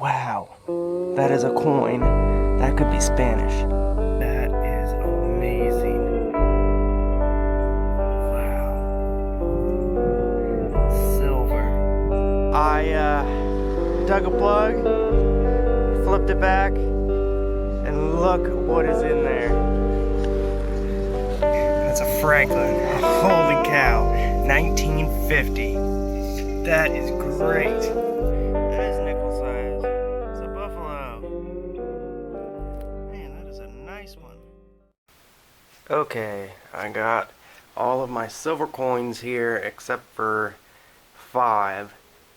Wow, that is a coin. That could be Spanish. That is amazing. Wow. Silver. I dug a plug, flipped it back, and look what is in there. That's a Franklin. Holy cow. 1950. That is great. That is nickel size. It's a buffalo. Man, that is a nice one. Okay, I got all of my silver coins here except for 5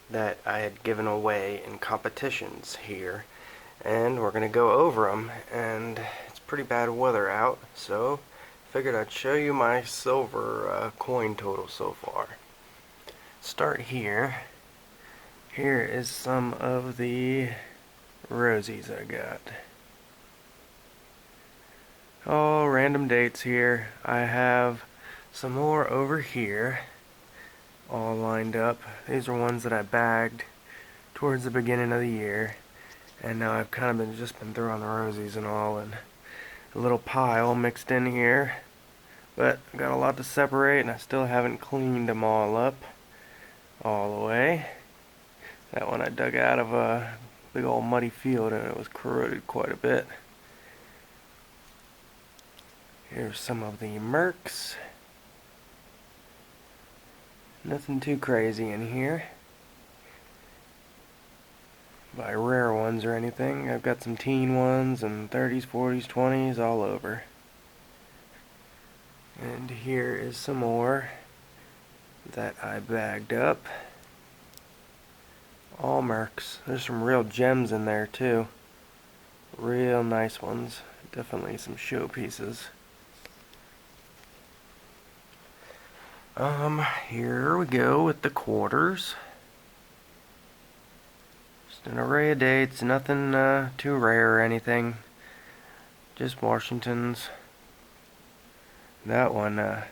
that I had given away in competitions here. And we're going to go over them, and it's pretty bad weather out, so figured I'd show you my silver coin total so far. Start here. Here is some of the rosies I got. All random dates here. I have some more over here, all lined up. These are ones that I bagged towards the beginning of the year, and now I've kind of just been throwing the rosies and all in a little pile mixed in here. But I've got a lot to separate, and I still haven't cleaned them all up all the way. That one I dug out of a big old muddy field, and it was corroded quite a bit. Here's some of the Mercs. Nothing too crazy in here by rare ones or anything. I've got some teen ones and 30s, 40s, 20s all over. And here is some more that I bagged up. All Mercs. There's some real gems in there too. Real nice ones. Definitely some show pieces. Here we go with the quarters. Just an array of dates, nothing too rare or anything. Just Washingtons. That one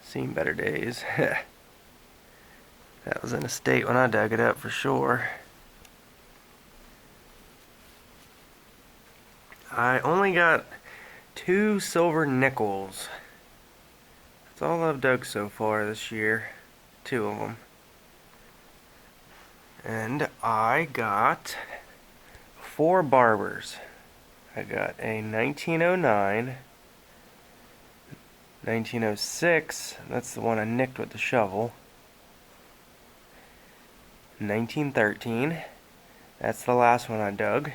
seen better days. That was in a state when I dug it up for sure. I only got 2 silver nickels. That's all I've dug so far this year. 2 of them. And I got 4 Barbers. I got a 1909, 1906, that's the one I nicked with the shovel, 1913, that's the last one I dug,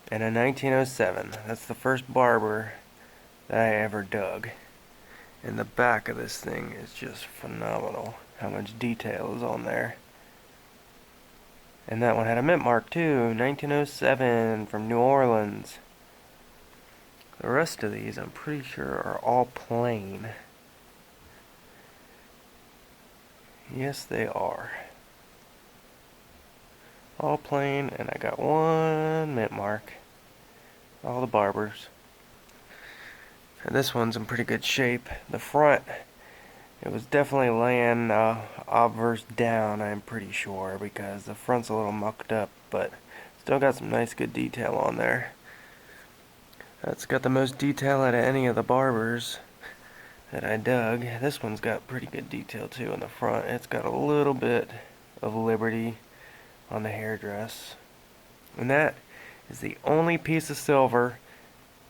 and a 1907, that's the first Barber that I ever dug. And the back of this thing is just phenomenal, how much detail is on there. And that one had a mint mark too, 1907 from New Orleans. The rest of these I'm pretty sure are all plain. Yes, they are. All plain, and I got 1 mint mark. All the Barbers. And this one's in pretty good shape. The front, it was definitely laying obverse down, I'm pretty sure, because the front's a little mucked up, but still got some nice good detail on there. That's got the most detail out of any of the Barbers that I dug. This one's got pretty good detail too in the front. It's got a little bit of Liberty on the hairdress. And that is the only piece of silver,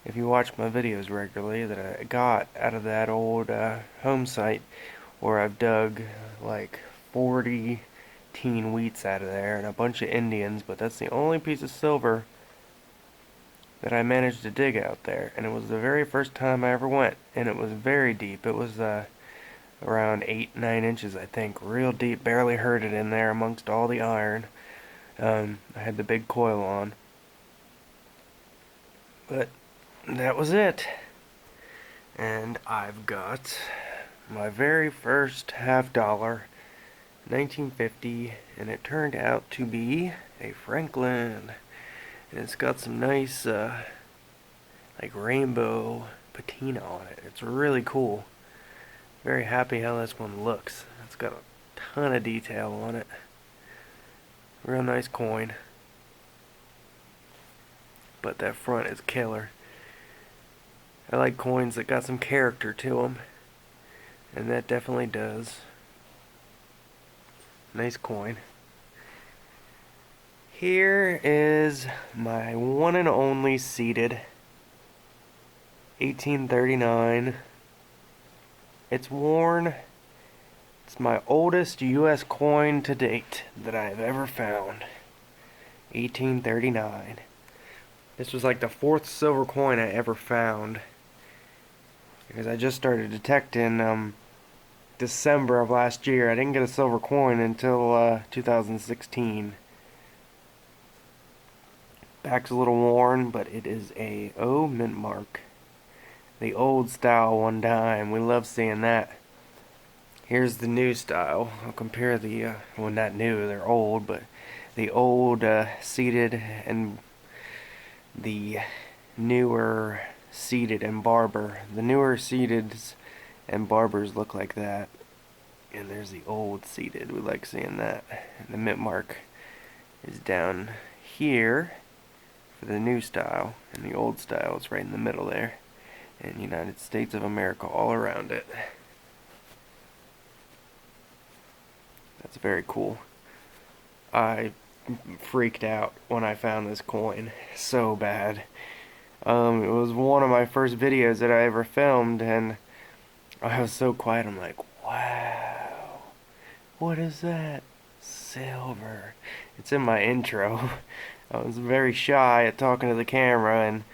if you watch my videos regularly, that I got out of that old home site where I've dug like 40 teen wheats out of there and a bunch of Indians, but that's the only piece of silver that I managed to dig out there. And it was the very first time I ever went, and it was very deep. It was around 8-9 inches, I think, real deep. Barely heard it in there amongst all the iron. I had the big coil on, but that was it. And I've got my very first $50, 1950, and it turned out to be a Franklin. And it's got some nice like rainbow patina on it. It's really cool. Very happy how this one looks. It's got a ton of detail on it. Real nice coin. But that front is killer. I like coins that got some character to them. And that definitely does. Nice coin. Here is my one and only seated 1839. It's worn. It's my oldest U.S. coin to date that I have ever found. 1839. This was like the fourth silver coin I ever found. Because I just started detecting December of last year. I didn't get a silver coin until 2016. Back's a little worn, but it is a mint mark. The old style one dime. We love seeing that. Here's the new style. I'll compare the, well, not new, they're old, but the old seated and the newer seated and Barber. The newer seateds and Barbers look like that. And there's the old seated. We like seeing that. And the mint mark is down here for the new style, and the old style is right in the middle there. And United States of America all around it. That's very cool. I freaked out when I found this coin so bad. It was one of my first videos that I ever filmed, and I was so quiet. I'm like, wow, what is that? Silver. It's in my intro. I was very shy at talking to the camera and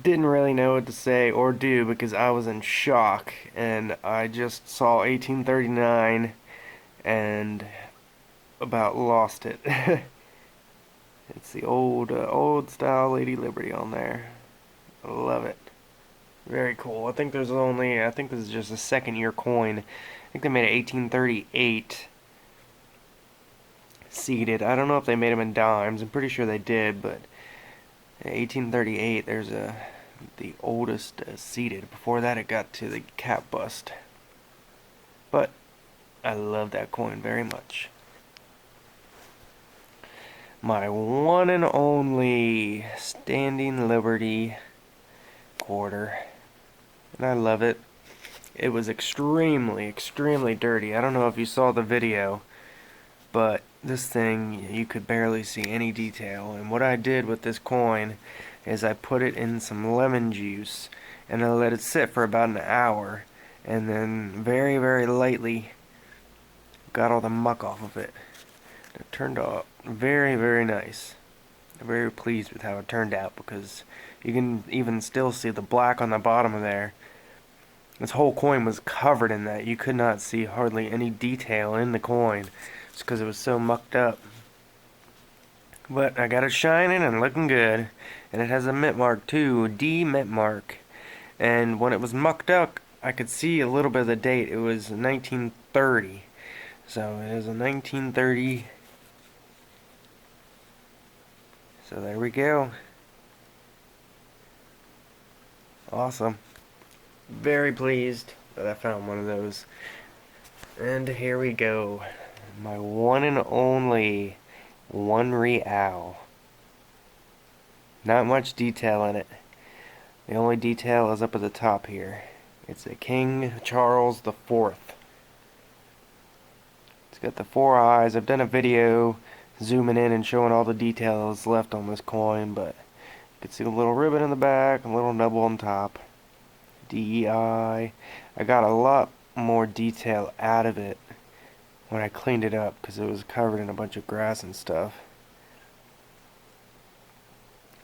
didn't really know what to say or do because I was in shock, and I just saw 1839 and about lost it. It's the old style Lady Liberty on there. I love it. Very cool. I think this is just a second year coin. I think they made it 1838 seated. I don't know if they made them in dimes. I'm pretty sure they did, but 1838, there's the oldest seated. Before that, it got to the cap bust. But I love that coin very much. My one and only Standing Liberty quarter. And I love it. It was extremely, extremely dirty. I don't know if you saw the video, but this thing, you could barely see any detail. And what I did with this coin is I put it in some lemon juice and I let it sit for about an hour, and then very, very lightly got all the muck off of it. It turned out very, very nice. I'm very pleased with how it turned out, because you can even still see the black on the bottom of there. This whole coin was covered in that. You could not see hardly any detail in the coin. It's because it was so mucked up. But I got it shining and looking good. And it has a mint mark too, D mint mark. And when it was mucked up, I could see a little bit of the date. It was 1930. So it is a 1930. So there we go. Awesome. Very pleased that I found one of those. And here we go. My one and only $1. Not much detail in it. The only detail is up at the top here. It's a King Charles IV. It's got the 4 eyes. I've done a video zooming in and showing all the details left on this coin, but you can see a little ribbon in the back, a little nubble on top. DEI. I got a lot more detail out of it when I cleaned it up, because it was covered in a bunch of grass and stuff.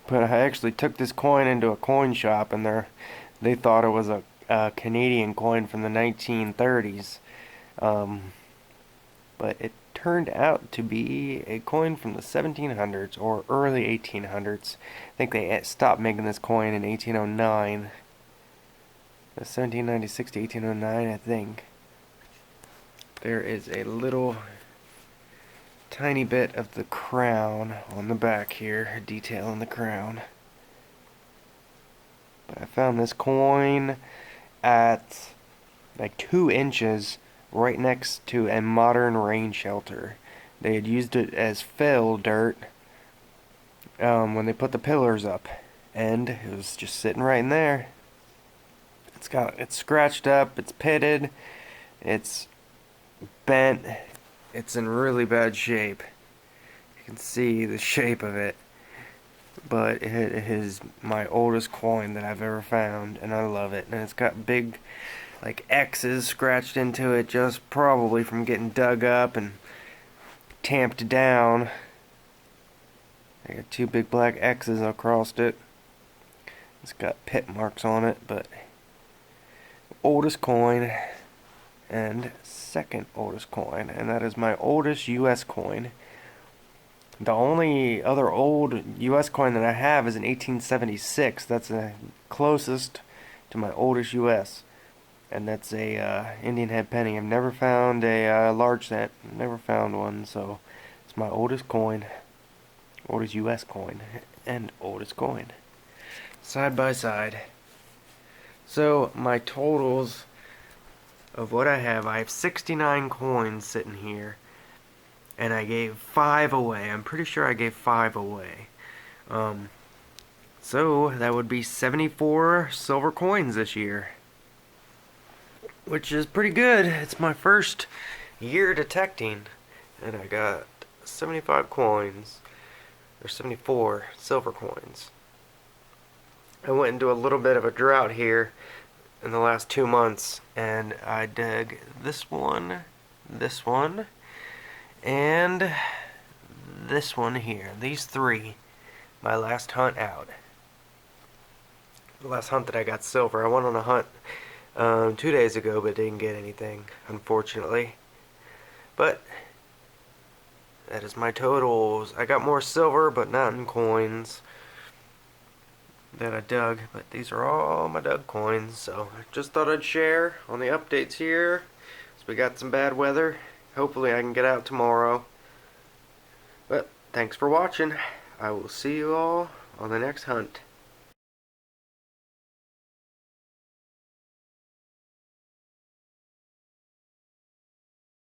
But I actually took this coin into a coin shop, and they thought it was a Canadian coin from the 1930s. But it turned out to be a coin from the 1700s or early 1800s. I think they stopped making this coin in 1809. 1796 to 1809, I think. There is a little tiny bit of the crown on the back here, detail on the crown. But I found this coin at like 2 inches right next to a modern rain shelter They had used it as fill dirt when they put the pillars up, and it was just sitting right in there. It's scratched up, it's pitted, it's bent, it's in really bad shape. You can see the shape of it, but it is my oldest coin that I've ever found, and I love it. And it's got big, like, X's scratched into it, just probably from getting dug up and tamped down. I got two big black X's across it. It's got pit marks on it, but oldest coin and second oldest coin, and that is my oldest US coin. The only other old US coin that I have is an 1876. That's the closest to my oldest US, and that's a Indian head penny. I've never found a large cent. Never found one, so it's my oldest coin, oldest US coin, and oldest coin, side by side. So my totals of what I have 69 coins sitting here, and I gave 5 away. I'm pretty sure I gave 5 away. So that would be 74 silver coins this year, which is pretty good. It's my first year detecting, and I got 75 coins, or 74 silver coins. I went into a little bit of a drought here in the last 2 months, and I dug this one, and this one here. These three, my last hunt out. The last hunt that I got silver. I went on a hunt 2 days ago, but didn't get anything, unfortunately. But that is my totals. I got more silver, but not in coins, that I dug. But these are all my dug coins, so I just thought I'd share on the updates here. So we got some bad weather. Hopefully I can get out tomorrow. But thanks for watching. I will see you all on the next hunt.